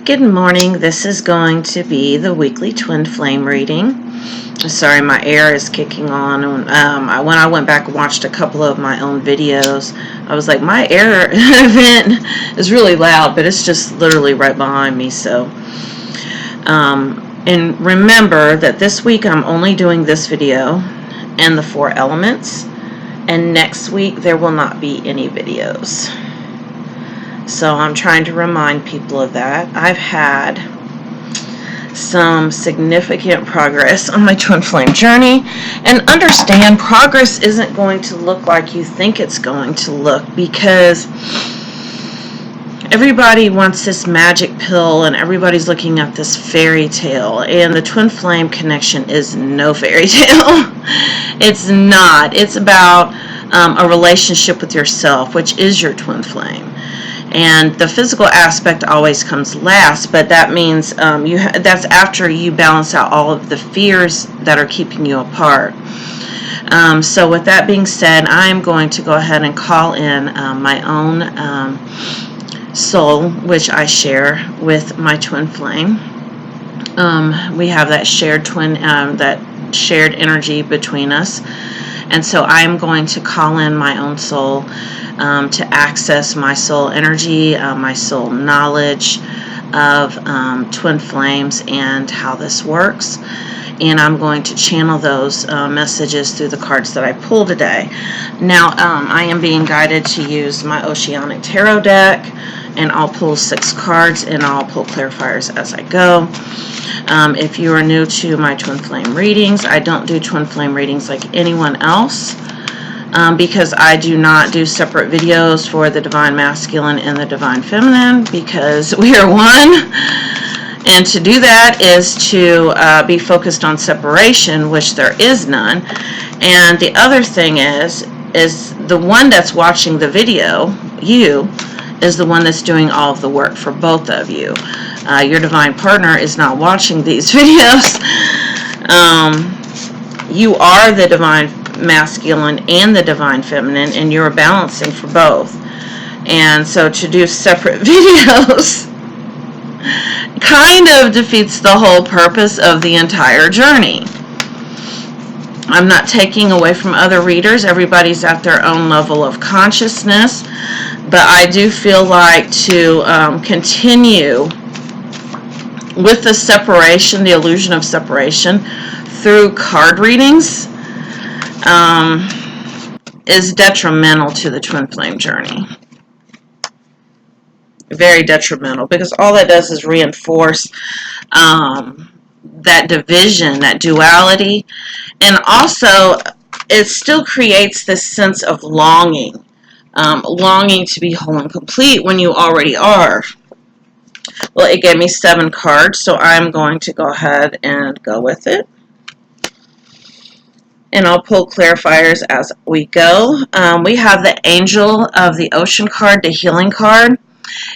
Good morning. This is going to be the weekly twin flame reading. Sorry, my air is kicking on. When I went back and watched a couple of my own videos, I was like, my air vent is really loud, but it's just literally right behind me. So, and remember that this week I'm only doing this video and the 4 elements, and next week there will not be any videos. So I'm trying to remind people of that. I've had some significant progress on my twin flame journey, and understand progress isn't going to look like you think it's going to look, because everybody wants this magic pill and everybody's looking at this fairy tale, and the twin flame connection is no fairy tale. It's not. It's about a relationship with yourself, which is your twin flame. And the physical aspect always comes last, but that means that's after you balance out all of the fears that are keeping you apart. So with that being said, I'm going to go ahead and call in my own soul, which I share with my twin flame. We have that shared that shared energy between us. And so I'm going to call in my own soul to access my soul energy, my soul knowledge of twin flames and how this works. And I'm going to channel those messages through the cards that I pulled today. Now, I am being guided to use my Oceanic Tarot deck, and I'll pull 6 cards, and I'll pull clarifiers as I go. If you are new to my twin flame readings, I don't do twin flame readings like anyone else, because I do not do separate videos for the Divine Masculine and the Divine Feminine, because we are one. And to do that is to be focused on separation, which there is none. And the other thing is the one that's watching the video, you, is the one that's doing all of the work for both of you. Your divine partner is not watching these videos. You are the Divine Masculine and the Divine Feminine, and you're balancing for both. And so to do separate videos kind of defeats the whole purpose of the entire journey. I'm not taking away from other readers. Everybody's at their own level of consciousness. But I do feel like to continue with the separation, the illusion of separation, through card readings is detrimental to the twin flame journey. Very detrimental, because all that does is reinforce that division, that duality, and also it still creates this sense of longing. Longing to be whole and complete when you already are. Well, it gave me 7 cards, so I'm going to go ahead and go with it. And I'll pull clarifiers as we go. We have the Angel of the Ocean card, the healing card.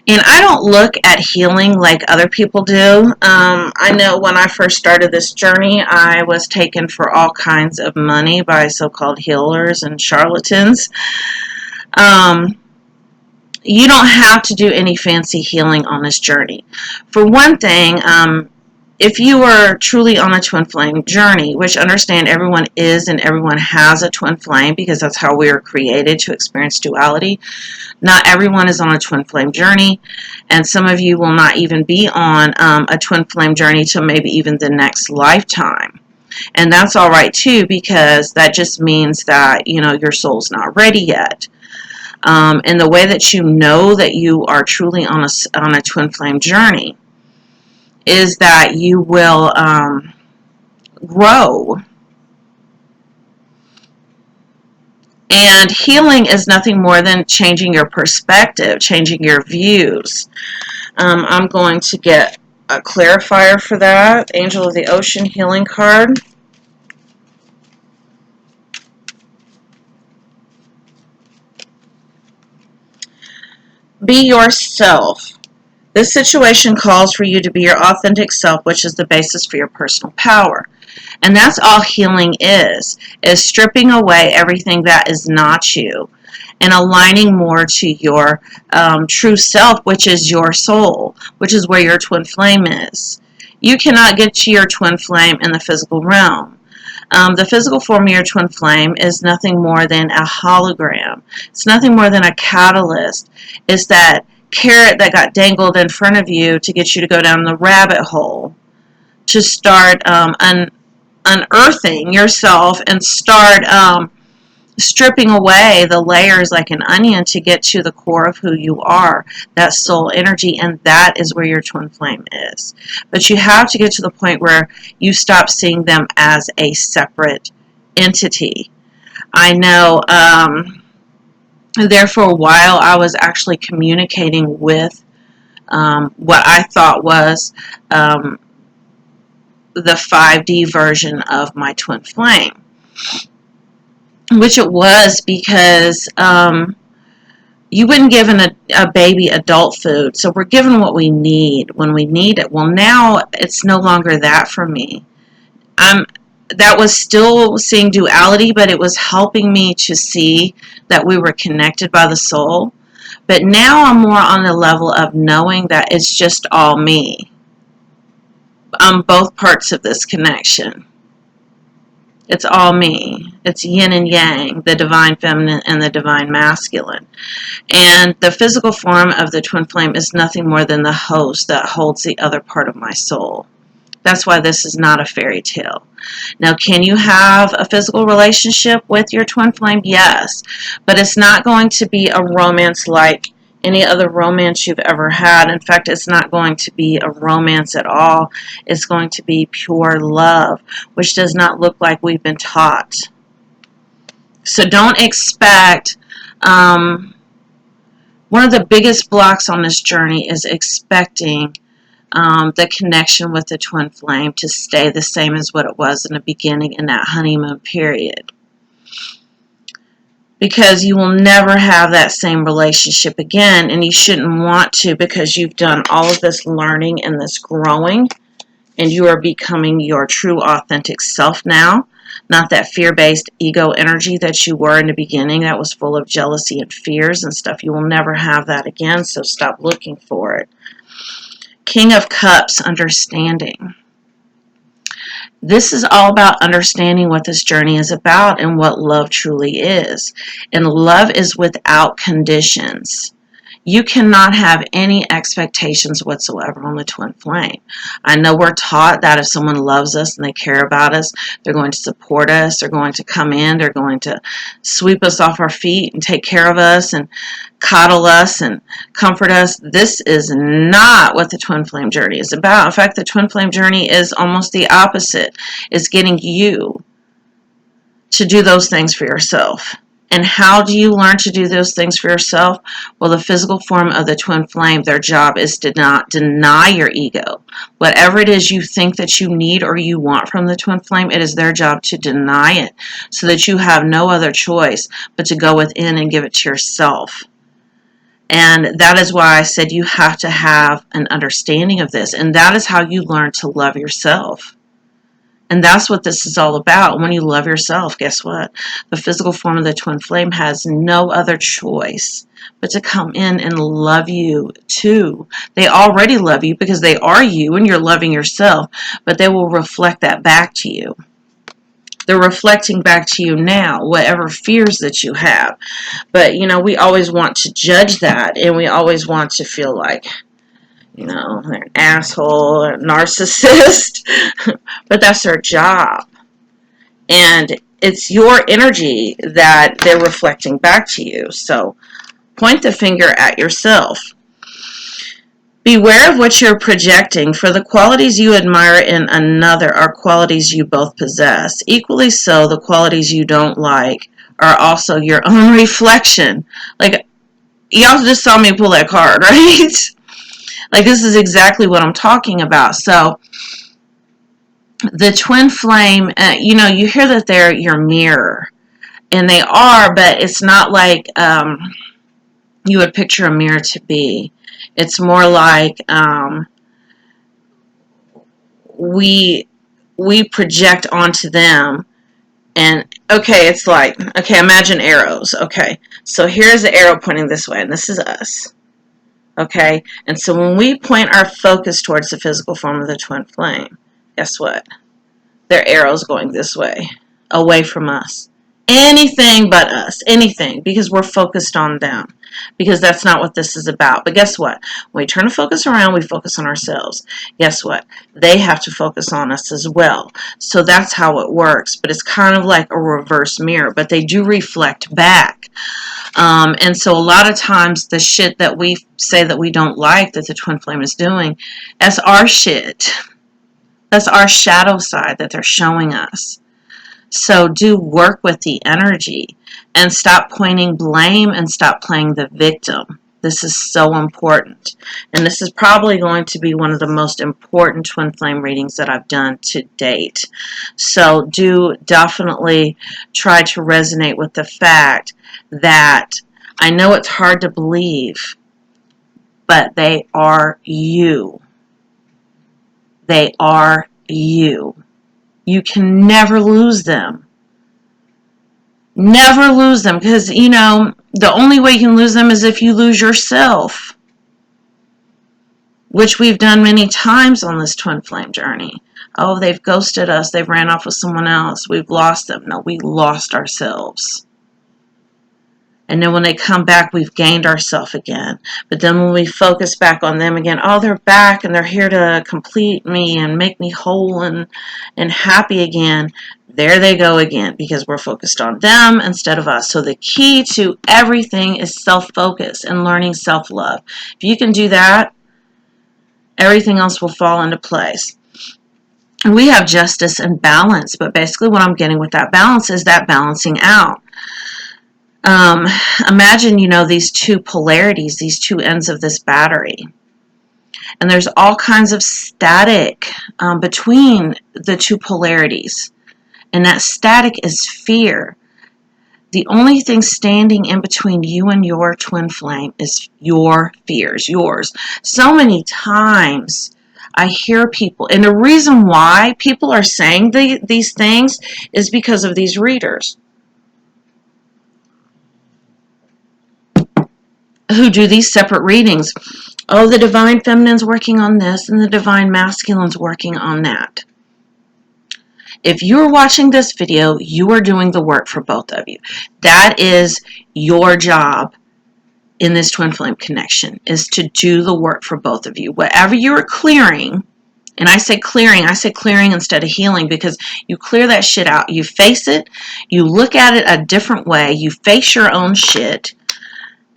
And I don't look at healing like other people do. I know when I first started this journey, I was taken for all kinds of money by so-called healers and charlatans. You don't have to do any fancy healing on this journey. For one thing, if you are truly on a twin flame journey, which understand everyone is and everyone has a twin flame, because that's how we are created, to experience duality. Not everyone is on a twin flame journey, and some of you will not even be on a twin flame journey till maybe even the next lifetime. And that's all right too, because that just means that, you know, your soul's not ready yet. And the way that you know that you are truly on a twin flame journey is that you will grow. And healing is nothing more than changing your perspective, changing your views. I'm going to get a clarifier for that. Angel of the Ocean healing card. Be yourself. This situation calls for you to be your authentic self, which is the basis for your personal power. And that's all healing is stripping away everything that is not you and aligning more to your true self, which is your soul, which is where your twin flame is. You cannot get to your twin flame in the physical realm. The physical form of your twin flame is nothing more than a hologram. It's nothing more than a catalyst. It's that carrot that got dangled in front of you to get you to go down the rabbit hole, to start unearthing yourself and start stripping away the layers like an onion to get to the core of who you are, that soul energy, and that is where your twin flame is. But you have to get to the point where you stop seeing them as a separate entity. I know there for a while I was actually communicating with what I thought was the 5D version of my twin flame, which it was because you wouldn't give a baby adult food, so we're given what we need when we need it. Well, now it's no longer that for me. That was still seeing duality, but it was helping me to see that we were connected by the soul. But now I'm more on the level of knowing that it's just all me. I'm both parts of this connection. It's all me. It's yin and yang, the divine feminine and the divine masculine. And the physical form of the twin flame is nothing more than the host that holds the other part of my soul. That's why this is not a fairy tale. Now, can you have a physical relationship with your twin flame? Yes. But it's not going to be a romance like any other romance you've ever had. In fact, it's not going to be a romance at all. It's going to be pure love, which does not look like we've been taught. So don't expect... one of the biggest blocks on this journey is expecting the connection with the twin flame to stay the same as what it was in the beginning in that honeymoon period. Because you will never have that same relationship again, and you shouldn't want to, because you've done all of this learning and this growing, and you are becoming your true authentic self now. Not that fear-based ego energy that you were in the beginning that was full of jealousy and fears and stuff. You will never have that again, so stop looking for it. King of Cups, understanding. This is all about understanding what this journey is about and what love truly is. And love is without conditions. You cannot have any expectations whatsoever on the twin flame. I know we're taught that if someone loves us and they care about us, they're going to support us, they're going to come in, they're going to sweep us off our feet and take care of us and coddle us and comfort us. This is not what the twin flame journey is about. In fact, the twin flame journey is almost the opposite. It's getting you to do those things for yourself. And how do you learn to do those things for yourself? Well, the physical form of the twin flame, their job is to not deny your ego. Whatever it is you think that you need or you want from the twin flame, it is their job to deny it so that you have no other choice but to go within and give it to yourself. And that is why I said you have to have an understanding of this. And that is how you learn to love yourself. And that's what this is all about. When you love yourself, guess what? The physical form of the twin flame has no other choice but to come in and love you too. They already love you because they are you and you're loving yourself, but they will reflect that back to you. They're reflecting back to you now, whatever fears that you have. But, we always want to judge that, and we always want to feel like, they're an asshole, a narcissist, but that's their job. And it's your energy that they're reflecting back to you. So point the finger at yourself. Beware of what you're projecting, for the qualities you admire in another are qualities you both possess. Equally so, the qualities you don't like are also your own reflection. Like, y'all just saw me pull that card, right? Like, this is exactly what I'm talking about. So, the twin flame, you hear that they're your mirror. And they are, but it's not like you would picture a mirror to be. It's more like we project onto them And okay, it's like, okay, imagine arrows. Okay, so here's the arrow pointing this way, and this is us. Okay, and so when we point our focus towards the physical form of the twin flame, guess what? Their arrow's going this way, away from us. Anything but us, anything, because we're focused on them, because that's not what this is about. But guess what? When we turn the focus around, we focus on ourselves. Guess what? They have to focus on us as well. So that's how it works, but it's kind of like a reverse mirror, but they do reflect back. And so a lot of times the shit that we say that we don't like that the twin flame is doing, that's our shit. That's our shadow side that they're showing us. So do work with the energy and stop pointing blame and stop playing the victim. This is so important. And this is probably going to be one of the most important twin flame readings that I've done to date. So do definitely try to resonate with the fact that I know it's hard to believe, but they are you. They are you. You can never lose them. Never lose them, because, you know, the only way you can lose them is if you lose yourself, which we've done many times on this twin flame journey. Oh, they've ghosted us. They've ran off with someone else. We've lost them. No, we lost ourselves. And then when they come back, we've gained ourselves again. But then when we focus back on them again, oh, they're back and they're here to complete me and make me whole and happy again. There they go again, because we're focused on them instead of us. So the key to everything is self-focus and learning self-love. If you can do that, everything else will fall into place. And we have justice and balance, but basically what I'm getting with that balance is that balancing out. Imagine, you know, these two polarities, these two ends of this battery. And there's all kinds of static between the two polarities. And that static is fear. The only thing standing in between you and your twin flame is your fears, yours. So many times I hear people, and the reason why people are saying these things is because of these readers who do these separate readings. Oh, the divine feminine's working on this and the divine masculine's working on that. If you're watching this video, you are doing the work for both of you. That is your job in this twin flame connection, is to do the work for both of you. Whatever you're clearing, and I say clearing instead of healing, because you clear that shit out. You face it, you look at it a different way, you face your own shit,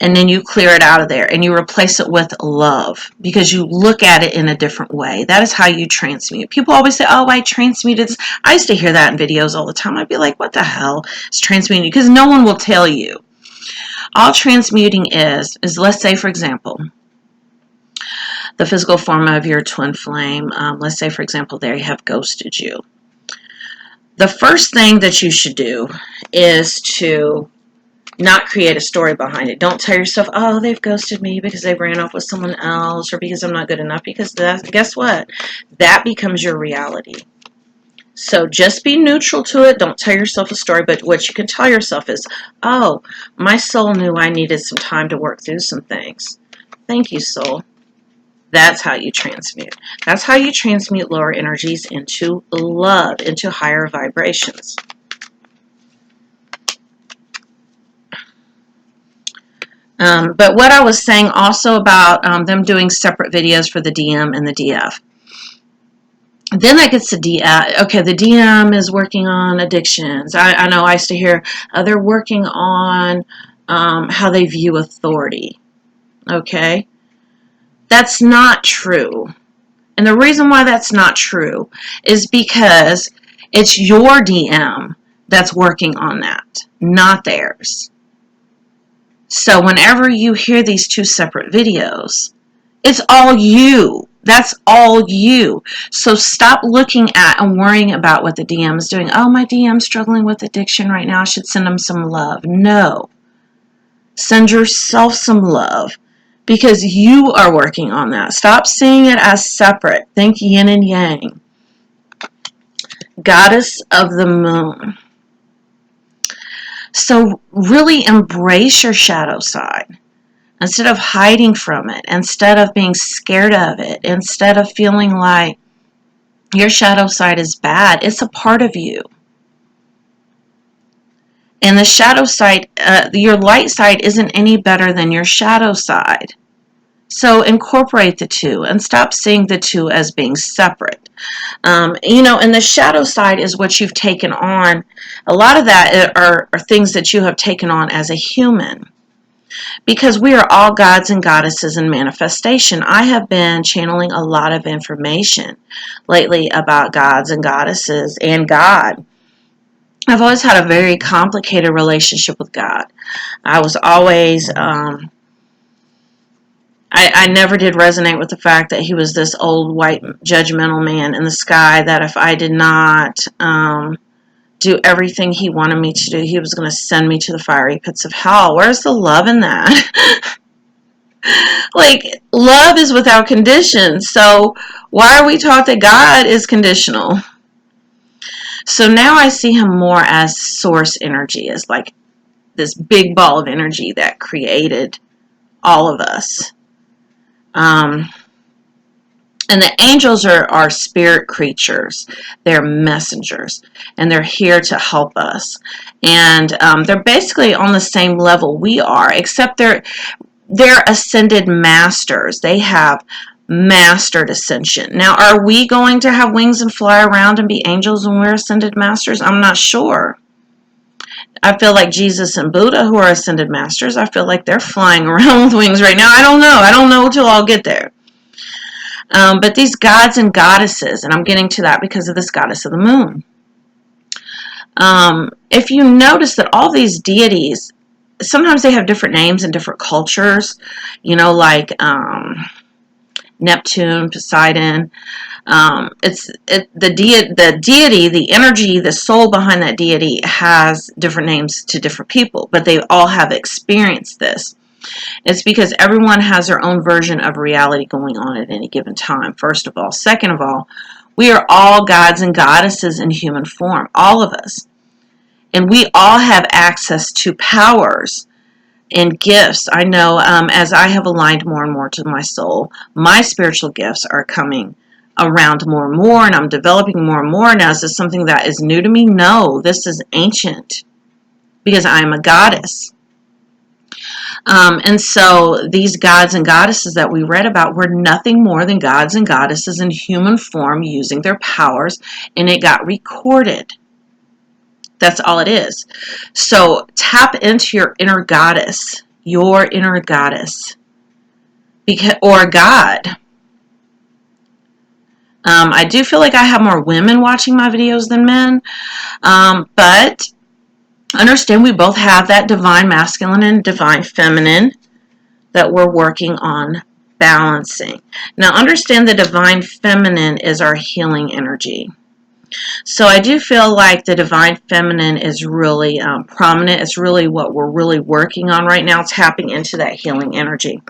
and then you clear it out of there and you replace it with love, because you look at it in a different way. That is how you transmute. People always say, oh, I transmuted. I used to hear that in videos all the time. I'd be like, what the hell is transmuting? Because no one will tell you. All transmuting is let's say, for example, the physical form of your twin flame. Let's say, for example, they have ghosted you. The first thing that you should do is to not create a story behind it. Don't tell yourself, oh, they've ghosted me because they ran off with someone else or because I'm not good enough, because guess what? That becomes your reality. So just be neutral to it. Don't tell yourself a story, but what you can tell yourself is, oh, my soul knew I needed some time to work through some things. Thank you, soul. That's how you transmute. That's how you transmute lower energies into love, into higher vibrations. But what I was saying also about them doing separate videos for the DM and the DF. Then that gets to DF. Okay, the DM is working on addictions. I know I used to hear they're working on how they view authority. Okay? That's not true. And the reason why that's not true is because it's your DM that's working on that, not theirs. So whenever you hear these two separate videos, it's all you. That's all you. So stop looking at and worrying about what the DM is doing. Oh, my DM's struggling with addiction right now. I should send them some love. No. Send yourself some love, because you are working on that. Stop seeing it as separate. Think yin and yang. Goddess of the moon. So really embrace your shadow side. Instead of hiding from it, instead of being scared of it, instead of feeling like your shadow side is bad, it's a part of you. And the shadow side, your light side isn't any better than your shadow side. So incorporate the two and stop seeing the two as being separate. And the shadow side is what you've taken on. A lot of that are things that you have taken on as a human. Because we are all gods and goddesses in manifestation. I have been channeling a lot of information lately about gods and goddesses and God. I've always had a very complicated relationship with God. I was always, I never did resonate with the fact that he was this old white judgmental man in the sky, that if I did not do everything he wanted me to do, he was going to send me to the fiery pits of hell. Where's the love in that? Like, love is without conditions. So why are we taught that God is conditional? So now I see him more as source energy, as like this big ball of energy that created all of us. And the angels are spirit creatures. They're messengers, and they're here to help us. And they're basically on the same level we are, except they're ascended masters. They have mastered ascension. Now, are we going to have wings and fly around and be angels when we're ascended masters? I'm not sure. I feel like Jesus and Buddha, who are ascended masters, I feel like they're flying around with wings right now. I don't know. I don't know till I'll get there. But these gods and goddesses, and I'm getting to that because of this goddess of the moon. If you notice that all these deities, sometimes they have different names in different cultures, like Neptune, Poseidon. The deity, the energy, the soul behind that deity has different names to different people, but they all have experienced this. It's because everyone has their own version of reality going on at any given time, first of all. Second of all, we are all gods and goddesses in human form, all of us. And we all have access to powers and gifts. I know as I have aligned more and more to my soul, my spiritual gifts are coming around more and more, and I'm developing more and more. Now, is this something that is new to me? No, this is ancient because I'm a goddess. And so these gods and goddesses that we read about were nothing more than gods and goddesses in human form using their powers, and it got recorded. That's all it is. So tap into your inner goddess, or God. I do feel like I have more women watching my videos than men, but understand we both have that divine masculine and divine feminine that we're working on balancing. Now understand the divine feminine is our healing energy. So I do feel like the divine feminine is really prominent. It's really what we're really working on right now, tapping into that healing energy.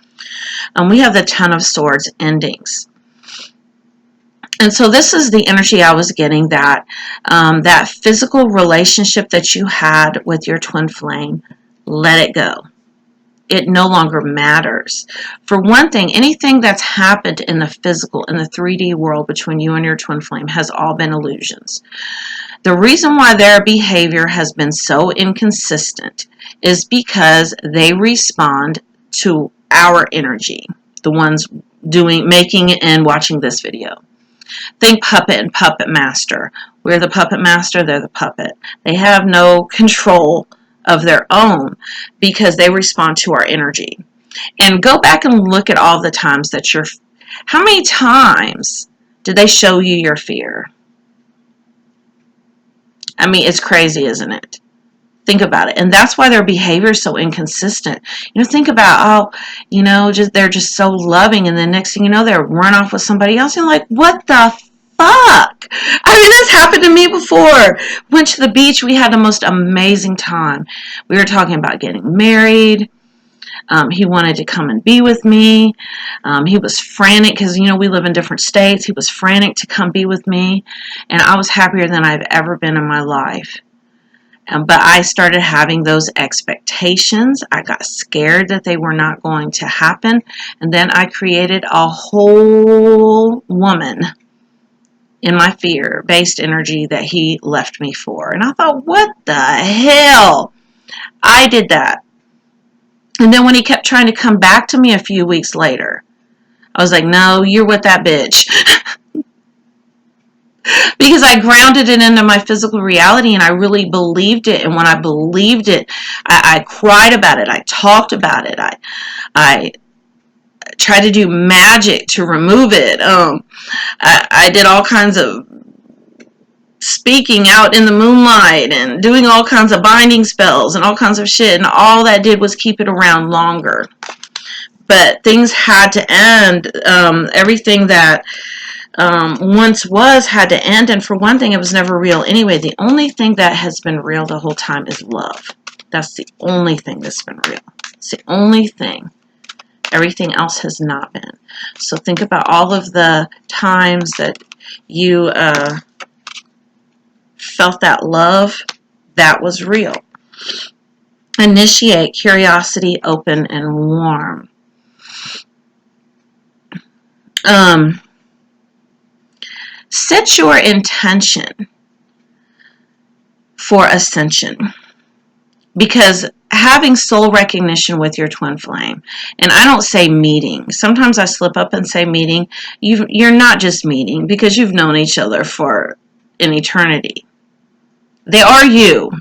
We have the Ten of Swords endings. And so this is the energy I was getting, that that physical relationship that you had with your twin flame, let it go. It no longer matters. For one thing, anything that's happened in the physical, in the 3D world between you and your twin flame has all been illusions. The reason why their behavior has been so inconsistent is because they respond to our energy, the ones making and watching this video. Think puppet and puppet master. We're the puppet master, they're the puppet. They have no control of their own because they respond to our energy. And go back and look at all the times that how many times did they show you your fear? I mean, it's crazy, isn't it? Think about it. And that's why their behavior is so inconsistent. Think about, they're just so loving, and the next thing you know, they're run off with somebody else. You're like, what the fuck? I mean, this happened to me before. Went to the beach. We had the most amazing time. We were talking about getting married. He wanted to come and be with me. He was frantic because, we live in different states. He was frantic to come be with me. And I was happier than I've ever been in my life. But I started having those expectations. I got scared that they were not going to happen. And then I created a whole woman in my fear-based energy that he left me for. And I thought, what the hell? I did that. And then when he kept trying to come back to me a few weeks later, I was like, no, you're with that bitch. Because I grounded it into my physical reality and I really believed it. And when I believed it, I cried about it. I talked about it. I tried to do magic to remove it. I did all kinds of speaking out in the moonlight and doing all kinds of binding spells and all kinds of shit. And all that did was keep it around longer. But things had to end. Everything that once was had to end. And for one thing, it was never real anyway. The only thing that has been real the whole time is love. That's the only thing that's been real. It's the only thing. Everything else has not been. So think about all of the times that you felt that love. That was real. Initiate curiosity, open and warm. Set your intention for ascension, because having soul recognition with your twin flame, and I don't say meeting. Sometimes I slip up and say meeting. You're not just meeting because you've known each other for an eternity. They are you.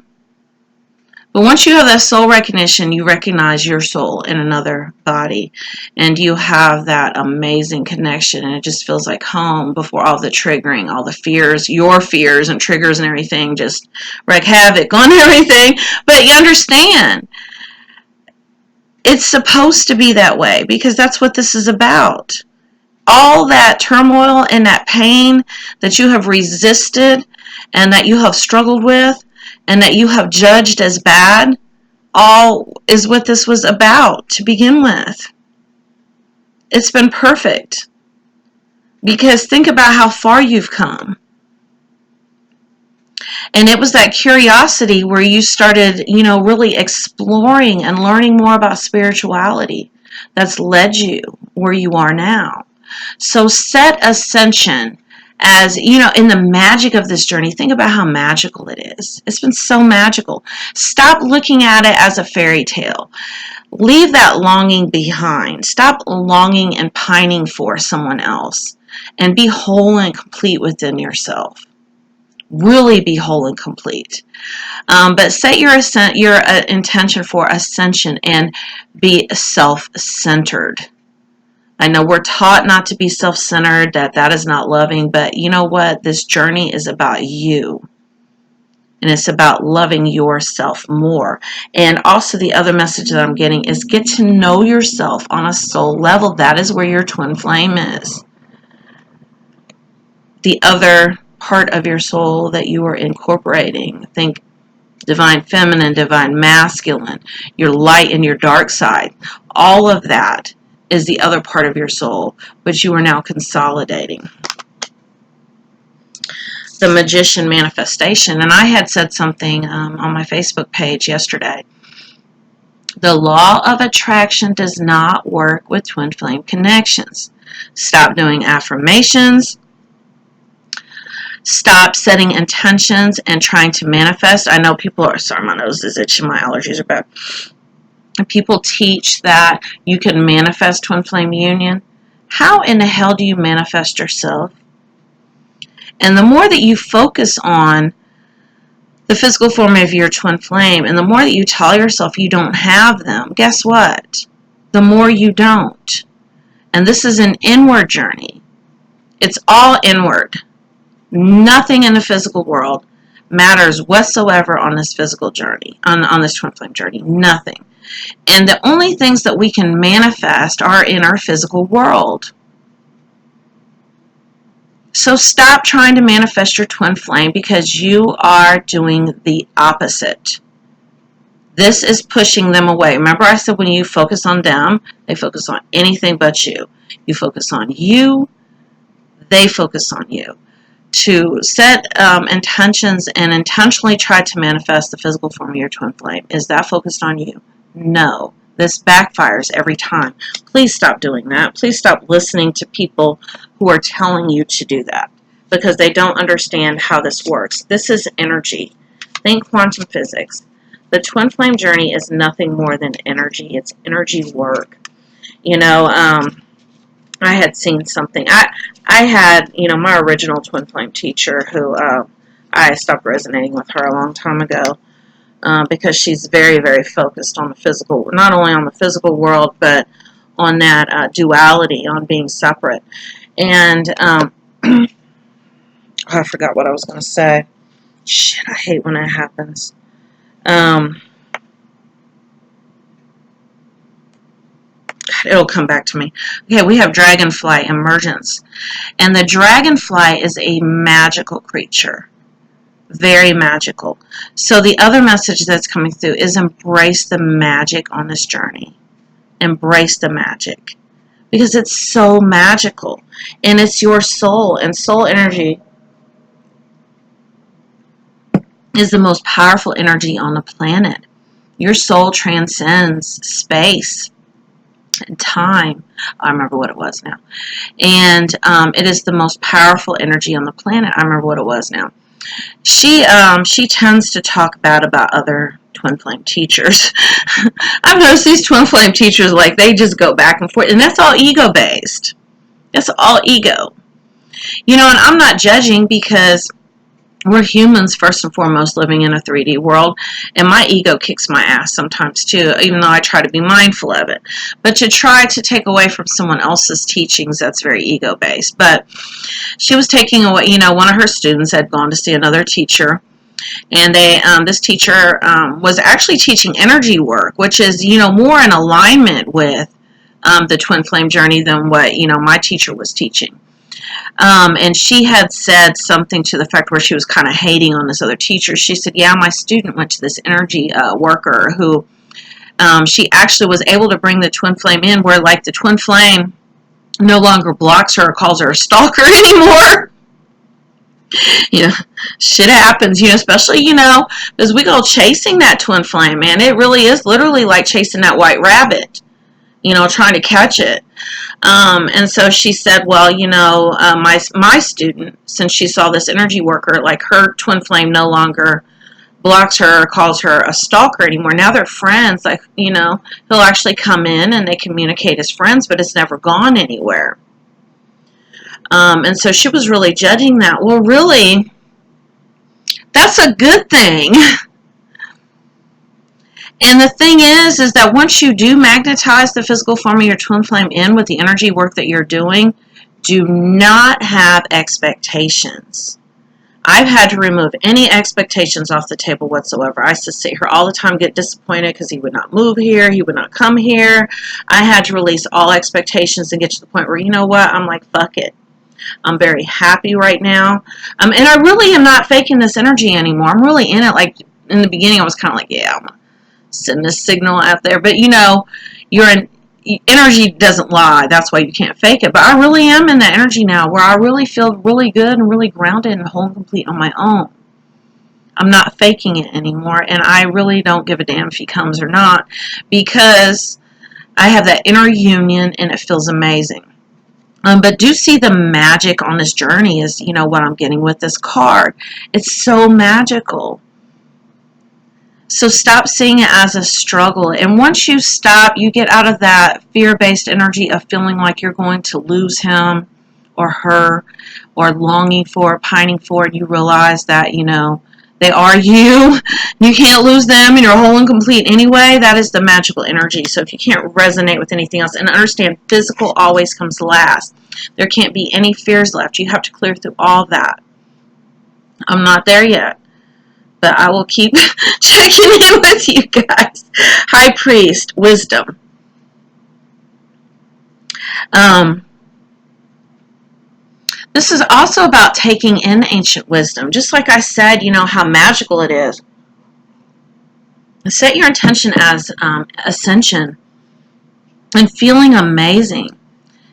But once you have that soul recognition, you recognize your soul in another body. And you have that amazing connection. And it just feels like home before all the triggering, all the fears, your fears and triggers and everything just wreak havoc on everything. But you understand, it's supposed to be that way because that's what this is about. All that turmoil and that pain that you have resisted and that you have struggled with, and that you have judged as bad, all is what this was about to begin with. It's been perfect. Because think about how far you've come. And it was that curiosity where you started, really exploring and learning more about spirituality that's led you where you are now. So set ascension as, in the magic of this journey. Think about how magical it is. It's been so magical. Stop looking at it as a fairy tale. Leave that longing behind. Stop longing and pining for someone else. And be whole and complete within yourself. Really be whole and complete. But set your intention for ascension and be self-centered. I know we're taught not to be self-centered, that is not loving, but you know what? This journey is about you. And it's about loving yourself more. And also the other message that I'm getting is get to know yourself on a soul level. That is where your twin flame is. The other part of your soul that you are incorporating. Think divine feminine, divine masculine, your light and your dark side. All of that is the other part of your soul, which you are now consolidating. The magician manifestation. And I had said something on my Facebook page yesterday. The law of attraction does not work with twin flame connections. Stop doing affirmations. Stop setting intentions and trying to manifest. I know people are, sorry, my nose is itching, my allergies are bad. People teach that you can manifest twin flame union. How in the hell do you manifest yourself? And the more that you focus on the physical form of your twin flame, and the more that you tell yourself you don't have them, guess what? The more you don't. And this is an inward journey. It's all inward. Nothing in the physical world matters whatsoever on this physical journey, on this twin flame journey. Nothing. And the only things that we can manifest are in our physical world. So stop trying to manifest your twin flame because you are doing the opposite. This is pushing them away. Remember I said when you focus on them, they focus on anything but you. You focus on you, they focus on you. to set intentions and intentionally try to manifest the physical form of your twin flame. Is that focused on you? No. This backfires every time. Please stop doing that. Please stop listening to people who are telling you to do that because they don't understand how this works. This is energy. Think quantum physics. The twin flame journey is nothing more than energy. It's energy work. You know, I had seen something. I had, my original twin flame teacher who I stopped resonating with her a long time ago because she's very, very focused on the physical, not only on the physical world, but on that duality, on being separate. And I forgot what I was going to say. Shit, I hate when that happens. It'll come back to me. Okay, we have dragonfly emergence. And the dragonfly is a magical creature. Very magical. So the other message that's coming through is embrace the magic on this journey. Embrace the magic. Because it's so magical. And it's your soul. And soul energy is the most powerful energy on the planet. Your soul transcends space and time. I remember what it was now. And it is the most powerful energy on the planet. I remember what it was now. She tends to talk bad about other twin flame teachers. I've noticed these twin flame teachers, like, they just go back and forth. And that's all ego based. That's all ego. And I'm not judging because we're humans first and foremost living in a 3D world, and my ego kicks my ass sometimes too, even though I try to be mindful of it. But to try to take away from someone else's teachings, that's very ego based. But she was taking away, one of her students had gone to see another teacher, and this teacher was actually teaching energy work, which is more in alignment with the twin flame journey than what my teacher was teaching. And she had said something to the fact where she was kind of hating on this other teacher. She said, yeah, my student went to this energy worker who she actually was able to bring the twin flame in where, like, the twin flame no longer blocks her or calls her a stalker anymore. Shit happens, especially, as we go chasing that twin flame, man. It really is literally like chasing that white rabbit, trying to catch it. And so she said, well, my student, since she saw this energy worker, like, her twin flame no longer blocks her or calls her a stalker anymore. Now they're friends. Like, he'll actually come in and they communicate as friends, but it's never gone anywhere. And so she was really judging that. Well, really, that's a good thing. And the thing is that once you do magnetize the physical form of your twin flame in with the energy work that you're doing, do not have expectations. I've had to remove any expectations off the table whatsoever. I used to sit here all the time, get disappointed because he would not move here, he would not come here. I had to release all expectations and get to the point where, you know what, I'm like, fuck it. I'm very happy right now. And I really am not faking this energy anymore. I'm really in it. Like, in the beginning, I was kind of like, yeah, I'm send this signal out there, but your energy doesn't lie. That's why you can't fake it. But I really am in that energy now where I really feel really good and really grounded and whole and complete on my own. I'm not faking it anymore, and I really don't give a damn if he comes or not, because I have that inner union and it feels amazing. But do see the magic on this journey is, what I'm getting with this card. It's so magical. So stop seeing it as a struggle. And once you stop, you get out of that fear-based energy of feeling like you're going to lose him or her, or longing for, pining for, and you realize that, they are you. You can't lose them, and you're whole and complete anyway. That is the magical energy. So if you can't resonate with anything else, and understand physical always comes last. There can't be any fears left. You have to clear through all that. I'm not there yet, but I will keep checking in with you guys. High Priest, wisdom. This is also about taking in ancient wisdom. Just like I said, how magical it is. Set your intention as ascension and feeling amazing.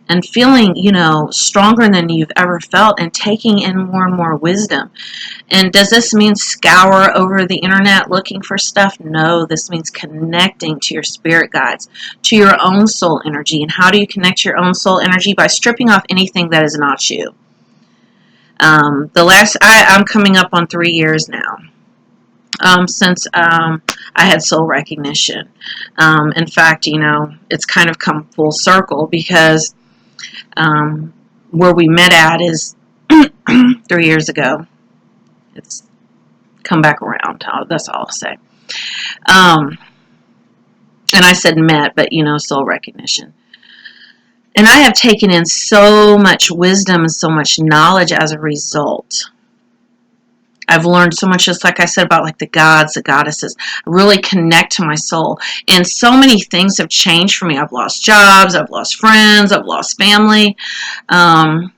and feeling, you know, stronger than you've ever felt and taking in more and more wisdom. And does this mean scour over the internet looking for stuff? No, this means connecting to your spirit guides, to your own soul energy. And how do you connect to your own soul energy? By stripping off anything that is not you. I'm coming up on 3 years now. Since I had soul recognition. In fact, you know, it's kind of come full circle because where we met at is 3 years ago. It's come back around. That's all I'll say. And I said met, but you know, soul recognition. And I have taken in so much wisdom and so much knowledge as a result. I've learned so much, just like I said, about like the gods, the goddesses. I really connect to my soul. And so many things have changed for me. I've lost jobs, I've lost friends, I've lost family. I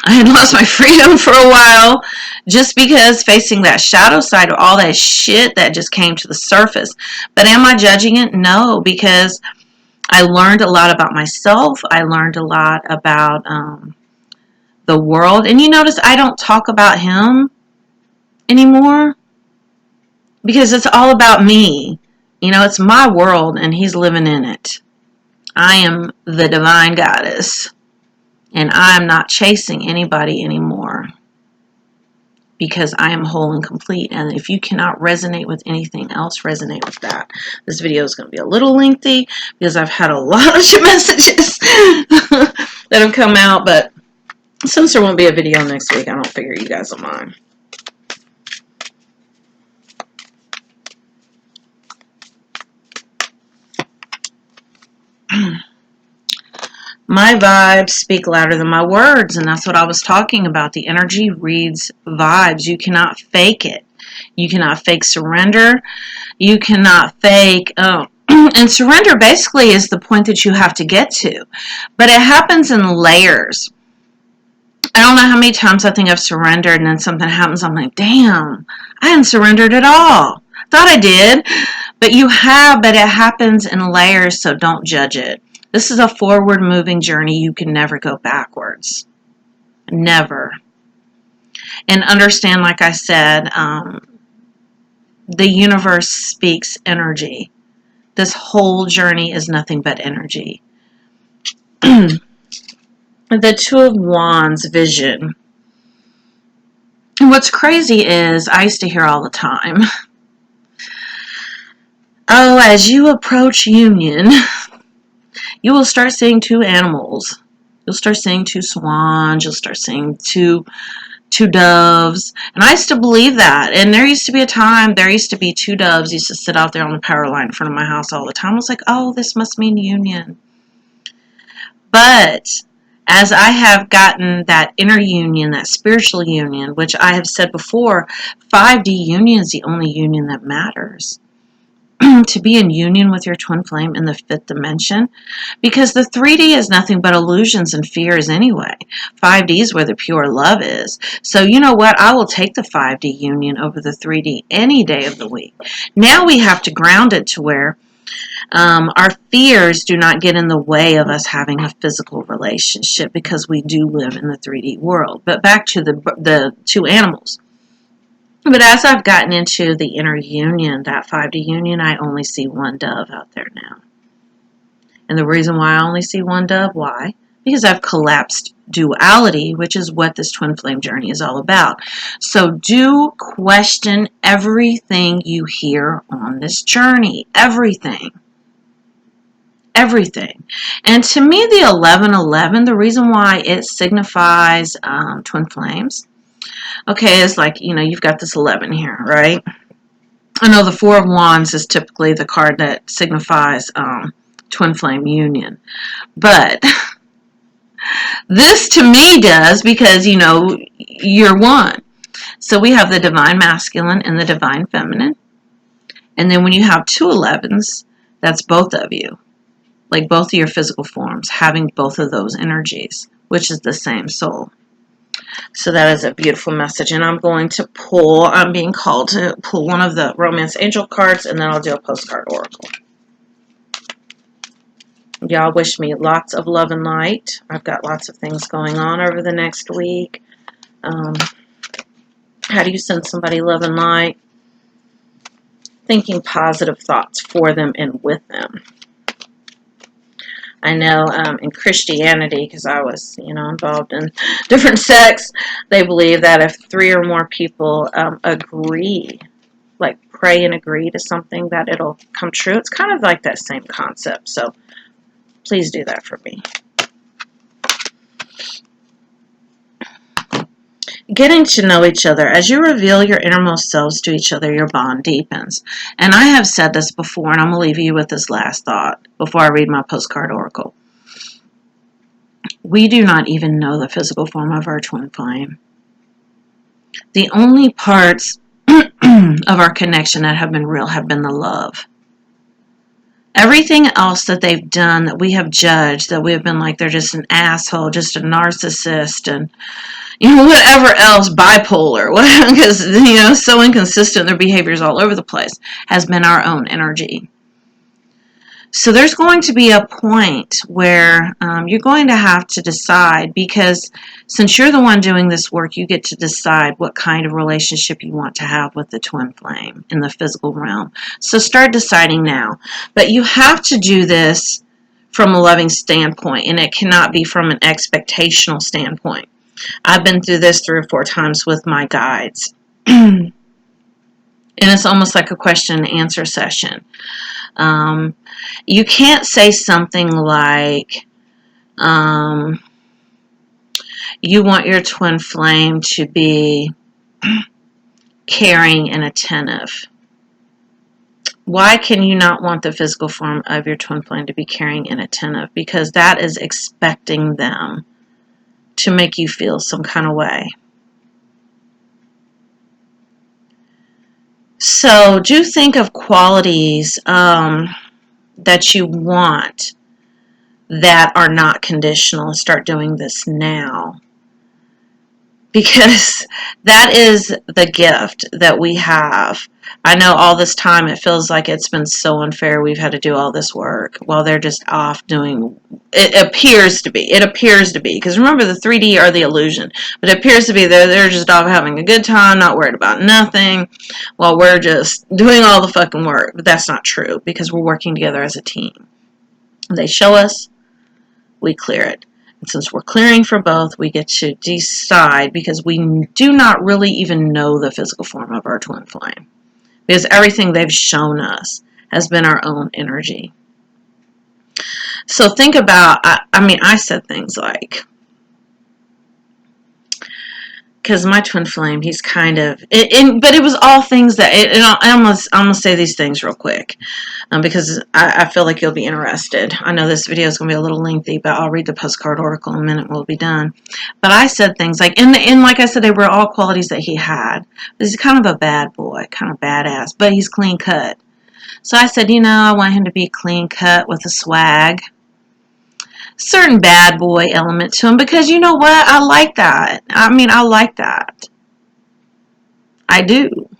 had lost my freedom for a while just because facing that shadow side of all that shit that just came to the surface. But am I judging it? No, because I learned a lot about myself. I learned a lot about the world. And you notice I don't talk about him anymore because it's all about me. You know, it's my world and he's living in it. I am the divine goddess and I'm not chasing anybody anymore because I am whole and complete. And if you cannot resonate with anything else, resonate with that. This video is going to be a little lengthy because I've had a lot of messages that have come out, but since there won't be a video next week, I don't figure you guys will mind. My vibes speak louder than my words, and that's what I was talking about. The energy reads vibes. You cannot fake it. You cannot fake surrender. You cannot fake... and surrender basically is the point that you have to get to. But it happens in layers. I don't know how many times I think I've surrendered and then something happens. I'm like, damn, I hadn't surrendered at all. Thought I did. But you have, but it happens in layers, so don't judge it. This is a forward moving journey. You can never go backwards. Never. And understand, like I said, the universe speaks energy. This whole journey is nothing but energy. The Two of Wands vision. And what's crazy is, I used to hear all the time, oh, as you approach union, you will start seeing 2 animals. You'll start seeing 2 swans. You'll start seeing two doves. And I used to believe that. And there used to be a time, there used to be 2 doves used to sit out there on the power line in front of my house all the time. I was like, oh, this must mean union. But as I have gotten that inner union, that spiritual union, which I have said before, 5D union is the only union that matters. To be in union with your twin flame in the 5th dimension, because the 3D is nothing but illusions and fears anyway. 5D is where the pure love is. So you know what? I will take the 5D union over the 3D any day of the week. Now we have to ground it to where our fears do not get in the way of us having a physical relationship, because we do live in the 3D world. But back to the 2 animals. But as I've gotten into the inner union, that 5D union, I only see 1 dove out there now. And the reason why I only see 1 dove, why? Because I've collapsed duality, which is what this twin flame journey is all about. So do question everything you hear on this journey. Everything. Everything. And to me, the 1111, the reason why it signifies twin flames, okay, it's like, you know, you've got this 11 here, right? I know the 4 of Wands is typically the card that signifies twin flame union. But this to me does, because, you know, you're one. So we have the divine masculine and the divine feminine. And then when you have 2 11s, that's both of you. Like both of your physical forms, having both of those energies, which is the same soul. So that is a beautiful message. And I'm going to pull, I'm being called to pull one of the Romance Angel cards, and then I'll do a postcard oracle. Y'all wish me lots of love and light. I've got lots of things going on over the next week. How do you send somebody love and light? Thinking positive thoughts for them and with them. I know in Christianity, because I was, involved in different sects, they believe that if 3 or more people agree, like pray and agree to something, that it'll come true. It's kind of like that same concept. So please do that for me. Getting to know each other. As you reveal your innermost selves to each other, your bond deepens. And I have said this before, and I'm going to leave you with this last thought before I read my postcard oracle. We do not even know the physical form of our twin flame. The only parts of our connection that have been real have been the love. Everything else that they've done, that we have judged, that we have been like they're just an asshole, just a narcissist, and whatever else, bipolar, because, so inconsistent, their behaviors all over the place, has been our own energy. So there's going to be a point where you're going to have to decide, because since you're the one doing this work, you get to decide what kind of relationship you want to have with the twin flame in the physical realm. So start deciding now. But you have to do this from a loving standpoint, and it cannot be from an expectational standpoint. I've been through this 3 or 4 times with my guides. And it's almost like a question and answer session. You can't say something like, you want your twin flame to be caring and attentive. Why can you not want the physical form of your twin flame to be caring and attentive? Because that is expecting them to make you feel some kind of way. So do think of qualities that you want that are not conditional, and start doing this now. Because that is the gift that we have. I know all this time it feels like it's been so unfair. We've had to do all this work while they're just off doing, it appears to be, because remember the 3D are the illusion, but it appears to be they're just off having a good time, not worried about nothing, while we're just doing all the fucking work. But that's not true, because we're working together as a team. They show us, we clear it. And since we're clearing for both, we get to decide, because we do not really even know the physical form of our twin flame. Because everything they've shown us has been our own energy. So think about, I said things like, because my twin flame, he's kind of, but it was all things that, I'm going to say these things real quick, because I feel like you'll be interested. I know this video is going to be a little lengthy, but I'll read the postcard oracle in a minute, we'll be done. But I said things like, and like I said, they were all qualities that he had. He's kind of a bad boy, kind of badass, but he's clean cut. So I said, I want him to be clean cut with a swag. Certain bad boy element to him, because you know what? I like that. I like that. I do.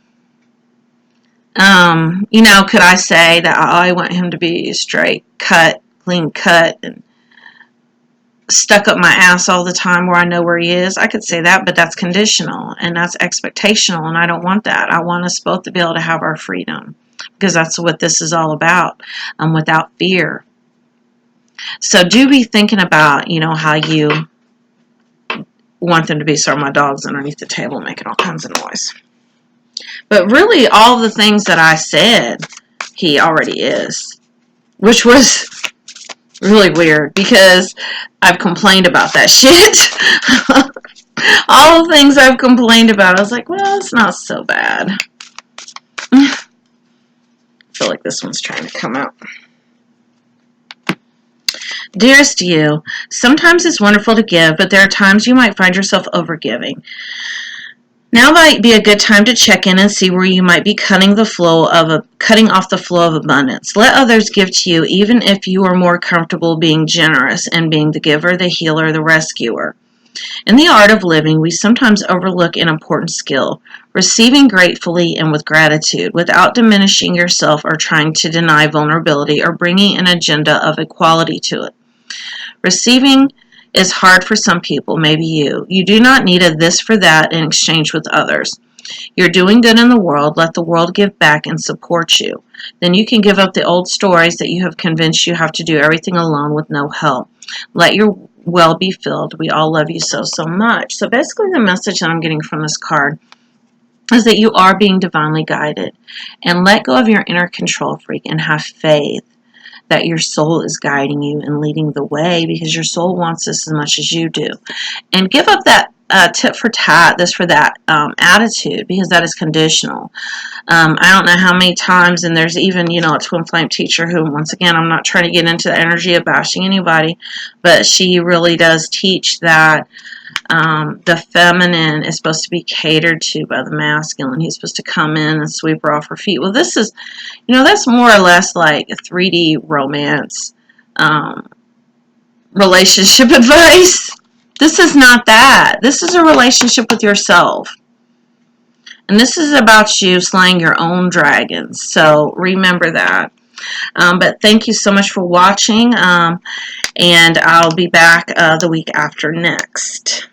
Could I say that I want him to be straight cut, clean cut, and stuck up my ass all the time where I know where he is? I could say that, but that's conditional, and that's expectational, and I don't want that. I want us both to be able to have our freedom, because that's what this is all about, without fear. So do be thinking about, how you want them to be. Sorry, my dog's underneath the table making all kinds of noise. But really, all the things that I said, he already is. Which was really weird, because I've complained about that shit. All the things I've complained about, I was like, well, it's not so bad. I feel like this one's trying to come out. Dearest you, sometimes it's wonderful to give, but there are times you might find yourself overgiving. Now might be a good time to check in and see where you might be cutting off the flow of abundance. Let others give to you, even if you are more comfortable being generous and being the giver, the healer, the rescuer. In the art of living, we sometimes overlook an important skill, receiving gratefully and with gratitude, without diminishing yourself or trying to deny vulnerability or bringing an agenda of equality to it. Receiving is hard for some people, maybe you. You do not need a this for that in exchange with others. You're doing good in the world. Let the world give back and support you. Then you can give up the old stories that you have convinced you have to do everything alone with no help. Let your well be filled. We all love you so, so much. So basically the message that I'm getting from this card is that you are being divinely guided. And let go of your inner control freak and have faith that your soul is guiding you and leading the way, because your soul wants this as much as you do. And give up that tit for tat, this for that attitude, because that is conditional. I don't know how many times, and there's even, a twin flame teacher who, once again, I'm not trying to get into the energy of bashing anybody, but she really does teach that the feminine is supposed to be catered to by the masculine. He's supposed to come in and sweep her off her feet. Well, this is, that's more or less like a 3D romance relationship advice. This is not that. This is a relationship with yourself. And this is about you slaying your own dragons. So remember that. But thank you so much for watching. And I'll be back the week after next.